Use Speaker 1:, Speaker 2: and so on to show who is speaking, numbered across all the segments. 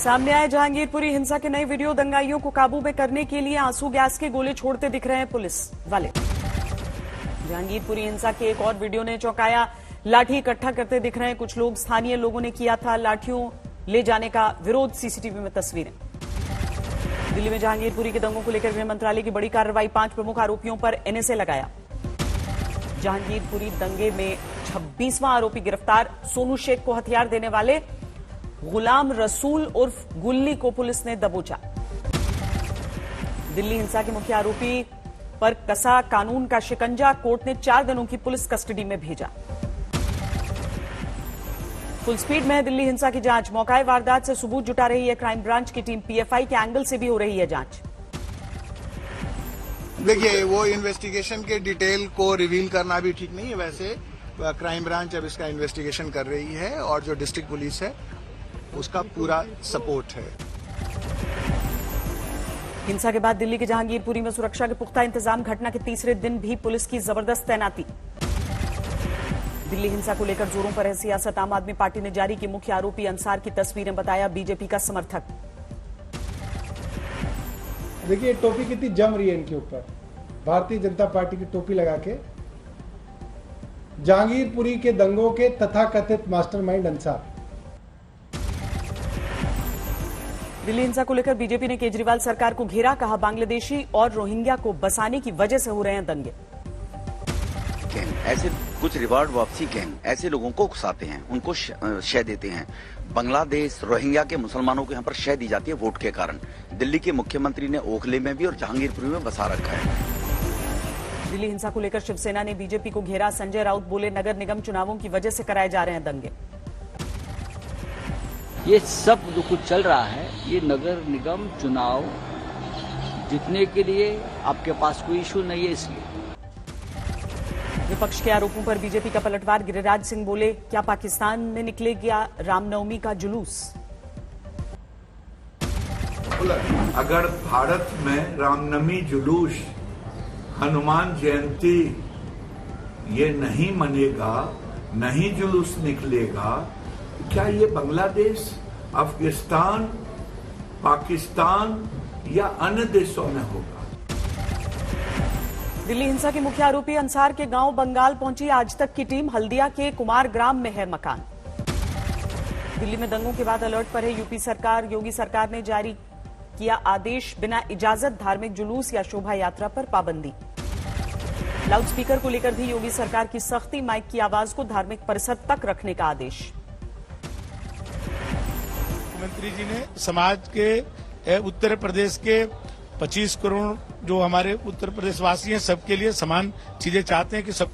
Speaker 1: सामने आए जहांगीरपुरी हिंसा के नए वीडियो। दंगाइयों को काबू में करने के लिए आंसू गैस के गोले छोड़ते दिख रहे हैं पुलिस वाले। जहांगीरपुरी हिंसा के एक और वीडियो ने चौंकाया। लाठी इकट्ठा करते दिख रहे हैं कुछ लोग। स्थानीय लोगों ने किया था लाठियों ले जाने का विरोध। सीसीटीवी में तस्वीरें। दिल्ली में जहांगीरपुरी के दंगों को लेकर गृह मंत्रालय की बड़ी कार्रवाई। 5 प्रमुख आरोपियों पर एनएसए लगाया। जहांगीरपुरी दंगे में 26वां आरोपी गिरफ्तार। सोनू शेख को हथियार देने वाले गुलाम रसूल उर्फ गुल्ली को पुलिस ने दबोचा। दिल्ली हिंसा के मुख्य आरोपी पर कसा कानून का शिकंजा। कोर्ट ने 4 दिनों की पुलिस कस्टडी में भेजा। फुल स्पीड में है दिल्ली हिंसा की जांच। मौकाए वारदात से सबूत जुटा रही है क्राइम ब्रांच की टीम। पीएफआई के एंगल से भी हो रही है जांच।
Speaker 2: देखिए, वो इन्वेस्टिगेशन के डिटेल को रिवील करना भी ठीक नहीं है। वैसे क्राइम ब्रांच अब इसका इन्वेस्टिगेशन कर रही है और जो डिस्ट्रिक्ट पुलिस है उसका पूरा सपोर्ट है।
Speaker 1: हिंसा के बाद दिल्ली के जहांगीरपुरी में सुरक्षा के पुख्ता इंतजाम। घटना के तीसरे दिन भी पुलिस की जबरदस्त तैनाती। दिल्ली हिंसा को लेकर जोरों पर है सियासत। आम आदमी पार्टी ने जारी की मुख्य आरोपी अंसार की तस्वीरें। बताया बीजेपी का समर्थक।
Speaker 3: देखिए टोपी कितनी जम रही है इनके ऊपर। भारतीय जनता पार्टी की टोपी लगा के जहांगीरपुरी के दंगों के तथाकथित मास्टरमाइंड अंसार।
Speaker 1: दिल्ली हिंसा को लेकर बीजेपी ने केजरीवाल सरकार को घेरा। कहा बांग्लादेशी और रोहिंग्या को बसाने की वजह से हो रहे हैं दंगे।
Speaker 4: ऐसे कुछ रिवार्ड वापसी गैंग ऐसे लोगों को उकसाते हैं, उनको शय देते हैं। बांग्लादेश रोहिंग्या के मुसलमानों को यहाँ पर शय दी जाती है वोट के कारण। दिल्ली के मुख्यमंत्री ने ओखले में भी और जहांगीरपुरी में बसा रखा है।
Speaker 1: दिल्ली हिंसा को लेकर शिवसेना ने बीजेपी को घेरा। संजय राउत बोले नगर निगम चुनावों की वजह से कराए जा रहे हैं दंगे।
Speaker 5: ये सब जो कुछ चल रहा है ये नगर निगम चुनाव जीतने के लिए आपके पास कोई इशू नहीं है इसलिए।
Speaker 1: विपक्ष के आरोपों पर बीजेपी का पलटवार। गिरिराज सिंह बोले क्या पाकिस्तान में निकलेगा रामनवमी का जुलूस।
Speaker 6: अगर भारत में रामनवमी जुलूस हनुमान जयंती ये नहीं मनेगा, नहीं जुलूस निकलेगा, क्या ये बांग्लादेश, अफगानिस्तान, पाकिस्तान या अन्य देशों में होगा।
Speaker 1: दिल्ली हिंसा के मुख्य आरोपी अंसार के गांव बंगाल पहुंची आज तक की टीम। हल्दिया के कुमार ग्राम में है मकान। दिल्ली में दंगों के बाद अलर्ट पर है यूपी सरकार। योगी सरकार ने जारी किया आदेश। बिना इजाजत धार्मिक जुलूस या शोभा यात्रा पर पाबंदी। लाउडस्पीकर को लेकर भी योगी सरकार की सख्ती। माइक की आवाज को धार्मिक परिसर तक रखने का आदेश।
Speaker 7: मुख्यमंत्री जी ने समाज के उत्तर प्रदेश के 25 करोड़ जो हमारे उत्तर प्रदेश वासी हैं सबके लिए समान चीजें चाहते हैं कि सब।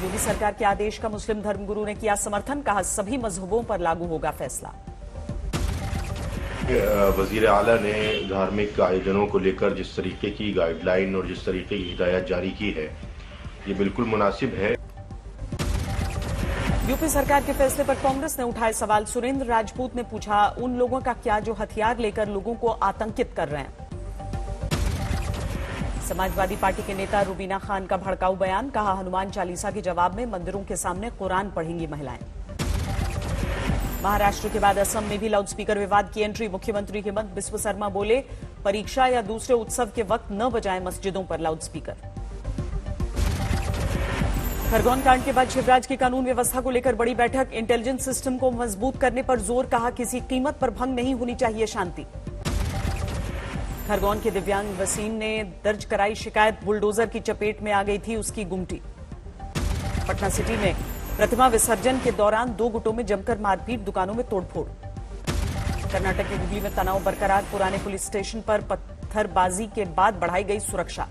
Speaker 1: योगी सरकार के आदेश का मुस्लिम धर्मगुरु ने किया समर्थन। कहा सभी मजहबों पर लागू होगा फैसला।
Speaker 8: वजीर आला ने धार्मिक आयोजनों को लेकर जिस तरीके की गाइडलाइन और जिस तरीके की हिदायत जारी की है ये बिल्कुल मुनासिब है।
Speaker 1: यूपी सरकार के फैसले पर कांग्रेस ने उठाए सवाल। सुरेंद्र राजपूत ने पूछा उन लोगों का क्या जो हथियार लेकर लोगों को आतंकित कर रहे हैं। समाजवादी पार्टी के नेता रुबीना खान का भड़काऊ बयान। कहा हनुमान चालीसा के जवाब में मंदिरों के सामने कुरान पढ़ेंगी महिलाएं। महाराष्ट्र के बाद असम में भी लाउडस्पीकर विवाद की एंट्री। मुख्यमंत्री हेमंत बिस्व शर्मा बोले परीक्षा या दूसरे उत्सव के वक्त न बजाएं मस्जिदों पर लाउडस्पीकर। खरगोन कांड के बाद शिवराज की कानून व्यवस्था को लेकर बड़ी बैठक। इंटेलिजेंस सिस्टम को मजबूत करने पर जोर। कहा किसी कीमत पर भंग नहीं होनी चाहिए शांति। खरगोन के दिव्यांग वसीम ने दर्ज कराई शिकायत। बुलडोजर की चपेट में आ गई थी उसकी गुमटी। पटना सिटी में प्रतिमा विसर्जन के दौरान 2 गुटों में जमकर मारपीट। दुकानों में तोड़फोड़। कर्नाटक के हुगली में तनाव बरकरार। पुराने पुलिस स्टेशन पर पत्थरबाजी के बाद बढ़ाई गई सुरक्षा।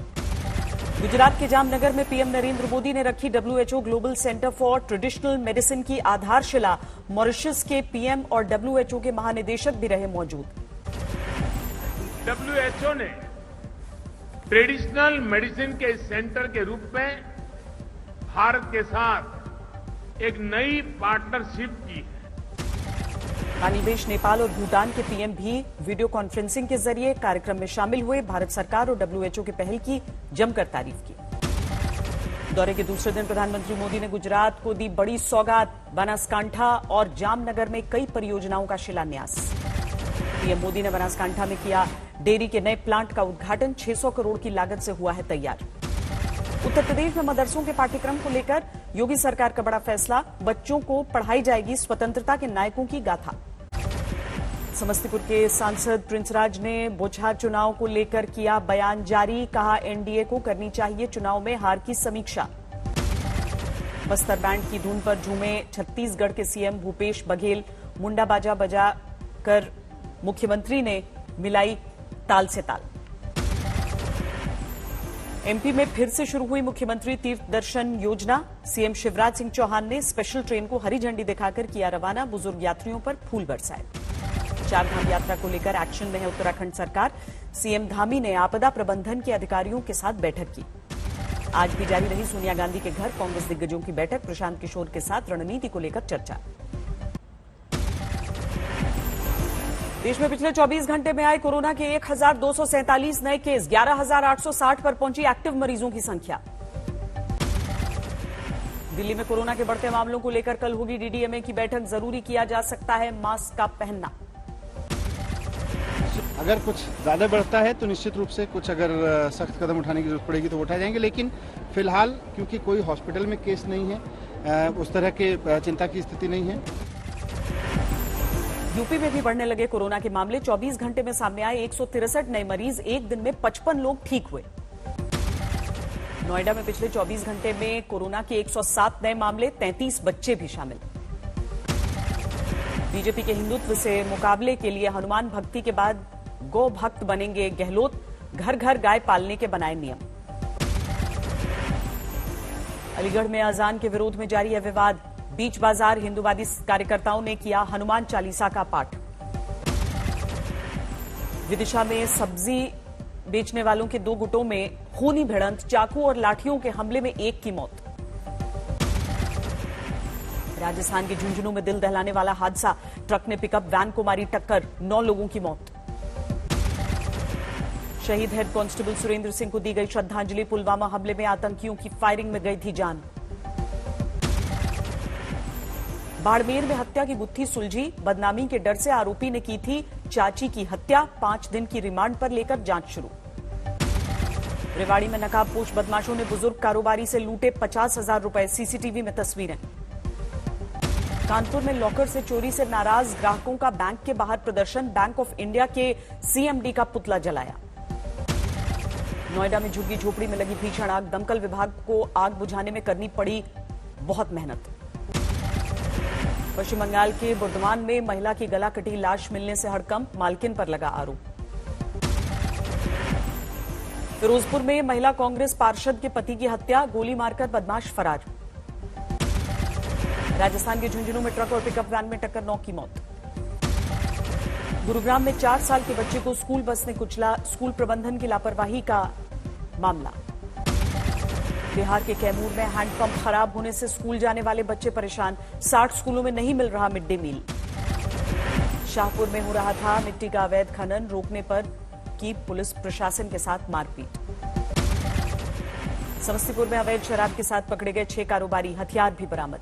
Speaker 1: गुजरात के जामनगर में पीएम नरेंद्र मोदी ने रखी WHO global centre for traditional medicine की आधारशिला। मॉरिशस के पीएम और WHO के महानिदेशक भी रहे मौजूद।
Speaker 9: WHO ने ट्रेडिशनल मेडिसिन के सेंटर के रूप में भारत के साथ एक नई पार्टनरशिप की है।
Speaker 1: बांग्लादेश, नेपाल और भूटान के पीएम भी वीडियो कॉन्फ्रेंसिंग के जरिए कार्यक्रम में शामिल हुए। भारत सरकार और WHO की पहल की जमकर तारीफ की। दौरे के दूसरे दिन प्रधानमंत्री मोदी ने गुजरात को दी बड़ी सौगात। बनासकांठा और जामनगर में कई परियोजनाओं का शिलान्यास। पीएम मोदी ने बनासकांठा में किया डेयरी के नए प्लांट का उद्घाटन। 600 करोड़ की लागत से हुआ है तैयार। उत्तर प्रदेश में मदरसों के पाठ्यक्रम को लेकर योगी सरकार का बड़ा फैसला। बच्चों को पढ़ाई जाएगी स्वतंत्रता के नायकों की गाथा। समस्तीपुर के सांसद प्रिंसराज ने बोचहार चुनाव को लेकर किया बयान जारी। कहा एनडीए को करनी चाहिए चुनाव में हार की समीक्षा। बस्तर बैंड की धुन पर झूमे छत्तीसगढ़ के सीएम भूपेश बघेल। मुंडा बाजा बजा कर मुख्यमंत्री ने मिलाई ताल से ताल। एमपी में फिर से शुरू हुई मुख्यमंत्री तीर्थ दर्शन योजना। सीएम शिवराज सिंह चौहान ने स्पेशल ट्रेन को हरी झंडी दिखाकर किया रवाना। बुजुर्ग यात्रियों पर फूल बरसाए। चारधाम यात्रा को लेकर एक्शन में है उत्तराखंड सरकार। सीएम धामी ने आपदा प्रबंधन के अधिकारियों के साथ बैठक की। आज भी जारी रही सोनिया गांधी के घर कांग्रेस दिग्गजों की बैठक। प्रशांत किशोर के साथ रणनीति को लेकर चर्चा। देश में पिछले 24 घंटे में आए कोरोना के 1247 नए केस। 11,860 पर पहुंची एक्टिव मरीजों की संख्या। दिल्ली में कोरोना के बढ़ते मामलों को लेकर कल होगी डीडीएमए की बैठक। जरूरी किया जा सकता है मास्क का पहनना।
Speaker 10: अगर कुछ ज्यादा बढ़ता है तो निश्चित रूप से कुछ अगर सख्त कदम उठाने की जरूरत पड़ेगी तो उठाए जाएंगे, लेकिन फिलहाल क्योंकि कोई हॉस्पिटल में केस नहीं है, उस तरह के चिंता की स्थिति नहीं है।
Speaker 1: यूपी में भी बढ़ने लगे कोरोना के मामले। 24 घंटे में सामने आए 163 नए मरीज। एक दिन में 55 लोग ठीक हुए। नोएडा में पिछले 24 घंटे में कोरोना के 107 नए मामले। 33 बच्चे भी शामिल। बीजेपी के हिंदुत्व से मुकाबले के लिए हनुमान भक्ति के बाद गौ भक्त बनेंगे गहलोत। घर घर गाय पालने के बनाए नियम। अलीगढ़ में अजान के विरोध में जारी है विवाद। बीच बाजार हिंदूवादी कार्यकर्ताओं ने किया हनुमान चालीसा का पाठ। विदिशा में सब्जी बेचने वालों के 2 गुटों में खूनी भिड़ंत। चाकू और लाठियों के हमले में एक की मौत। राजस्थान के झुंझुनू में दिल दहलाने वाला हादसा। ट्रक ने पिकअप वैन को मारी टक्कर। 9 लोगों की मौत। शहीद हेड कांस्टेबल सुरेंद्र सिंह को दी गई श्रद्धांजलि। पुलवामा हमले में आतंकियों की फायरिंग में गई थी जान। बाड़मेर में हत्या की गुत्थी सुलझी। बदनामी के डर से आरोपी ने की थी चाची की हत्या। 5 दिन की रिमांड पर लेकर जांच शुरू। रेवाड़ी में नकाबपोश बदमाशों ने बुजुर्ग कारोबारी से लूटे 50,000 रुपए। सीसीटीवी में तस्वीरें। कानपुर में लॉकर से चोरी से नाराज ग्राहकों का बैंक के बाहर प्रदर्शन। बैंक ऑफ इंडिया के सीएमडी का पुतला जलाया। नोएडा में झुग्गी झोपड़ी में लगी भीषण आग। दमकल विभाग को आग बुझाने में करनी पड़ी बहुत मेहनत। पश्चिम बंगाल के बुर्दवान में महिला की गला कटी लाश मिलने से हड़कंप। मालकिन पर लगा आरोप। फिरोजपुर में महिला कांग्रेस पार्षद के पति की हत्या। गोली मारकर बदमाश फरार। राजस्थान के झुंझुनू में ट्रक और पिकअप वैन में टक्कर। 9 की मौत। गुरुग्राम में 4 साल के बच्चे को स्कूल बस ने कुचला। स्कूल प्रबंधन की लापरवाही का मामला। बिहार के कैमूर में हैंडपंप खराब होने से स्कूल जाने वाले बच्चे परेशान। 60 स्कूलों में नहीं मिल रहा मिड डे मील। शाहपुर में हो रहा था मिट्टी का अवैध खनन। रोकने पर की पुलिस प्रशासन के साथ मारपीट। समस्तीपुर में अवैध शराब के साथ पकड़े गए 6 कारोबारी। हथियार भी बरामद।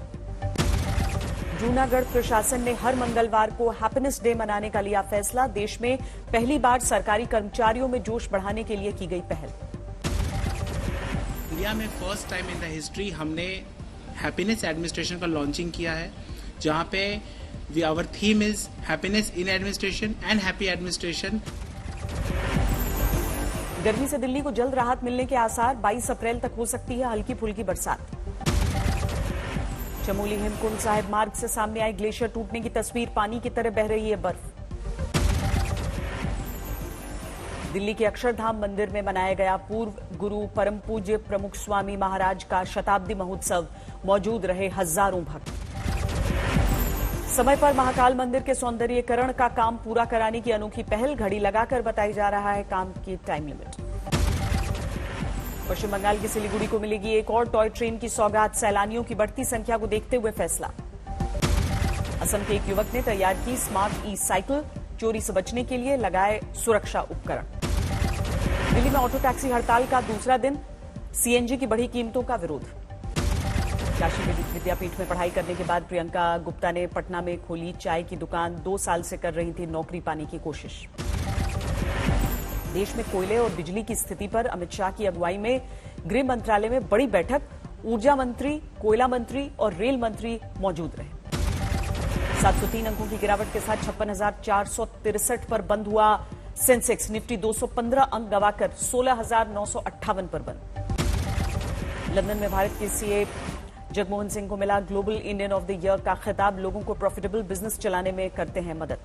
Speaker 1: जूनागढ़ प्रशासन ने हर मंगलवार को हैप्पीनेस डे मनाने का लिया फैसला। देश में पहली बार सरकारी कर्मचारियों में जोश बढ़ाने के लिए की गई पहल।
Speaker 11: इंडिया में first time in the history हमने हैप्पीनेस एडमिनिस्ट्रेशन का लॉन्चिंग किया है, जहां पे our theme is happiness in administration and happy administration.
Speaker 1: गर्मी से दिल्ली को जल्द राहत मिलने के आसार। 22 अप्रैल तक हो सकती है हल्की फुल्की बरसात। चमोली हेमकुंड साहिब मार्ग से सामने आई ग्लेशियर टूटने की तस्वीर। पानी की तरह बह रही है बर्फ। दिल्ली के अक्षरधाम मंदिर में मनाया गया पूर्व गुरु परम पूज्य प्रमुख स्वामी महाराज का शताब्दी महोत्सव। मौजूद रहे हजारों भक्त। समय पर महाकाल मंदिर के सौंदर्यीकरण का काम पूरा कराने की अनोखी पहल। घड़ी लगाकर बताई जा रहा है काम की टाइम लिमिट। पश्चिम बंगाल की सिलीगुड़ी को मिलेगी एक और टॉय ट्रेन की सौगात। सैलानियों की बढ़ती संख्या को देखते हुए फैसला। असम के एक युवक ने तैयार की स्मार्ट ई साइकिल। चोरी से बचने के लिए लगाए सुरक्षा उपकरण। दिल्ली में ऑटो टैक्सी हड़ताल का दूसरा दिन। सीएनजी की बढ़ी कीमतों का विरोध। काशी विद्यापीठ में पढ़ाई करने के बाद प्रियंका गुप्ता ने पटना में खोली चाय की दुकान। 2 साल से कर रही थी नौकरी पाने की कोशिश। देश में कोयले और बिजली की स्थिति पर अमित शाह की अगुवाई में गृह मंत्रालय में बड़ी बैठक। ऊर्जा मंत्री, कोयला मंत्री और रेल मंत्री मौजूद रहे। 703 अंकों की गिरावट के साथ 56,463 पर बंद हुआ सेंसेक्स। निफ्टी 215 अंक गवाकर 16,958 पर बंद। लंदन में भारत के सीए जगमोहन सिंह को मिला global Indian of the year का खिताब। लोगों को प्रॉफिटेबल बिजनेस चलाने में करते हैं मदद।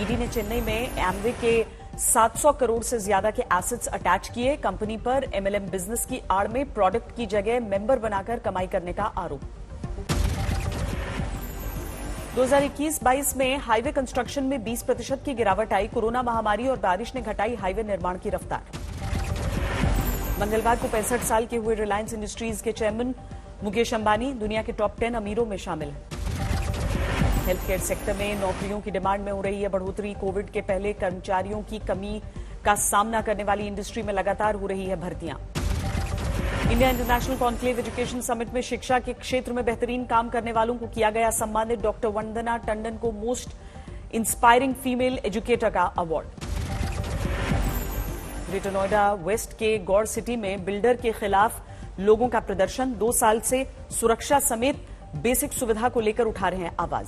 Speaker 1: ईडी ने चेन्नई में एमवे के 700 करोड़ से ज्यादा के एसेट्स अटैच किए। कंपनी पर एमएलएम बिजनेस की आड़ में प्रोडक्ट की जगह मेंबर बनाकर कमाई करने का आरोप। 2021-22 में हाईवे कंस्ट्रक्शन में 20% की गिरावट आई। कोरोना महामारी और बारिश ने घटाई हाईवे निर्माण की रफ्तार। मंगलवार को 65 साल के हुए रिलायंस इंडस्ट्रीज के चेयरमैन मुकेश अंबानी दुनिया के टॉप 10 अमीरों में शामिल हैं। हेल्थ केयर सेक्टर में नौकरियों की डिमांड में हो रही है बढ़ोतरी। कोविड के पहले कर्मचारियों की कमी का सामना करने वाली इंडस्ट्री में लगातार हो रही है भर्तियां। India international conclave education summit में शिक्षा के क्षेत्र में बेहतरीन काम करने वालों को किया गया सम्मानित। डॉक्टर वंदना टंडन को मोस्ट इंस्पायरिंग फीमेल एजुकेटर का अवार्ड। ग्रेटर नोएडा वेस्ट के गौर सिटी में बिल्डर के खिलाफ लोगों का प्रदर्शन। 2 साल से सुरक्षा समेत बेसिक सुविधा को लेकर उठा रहे हैं आवाज।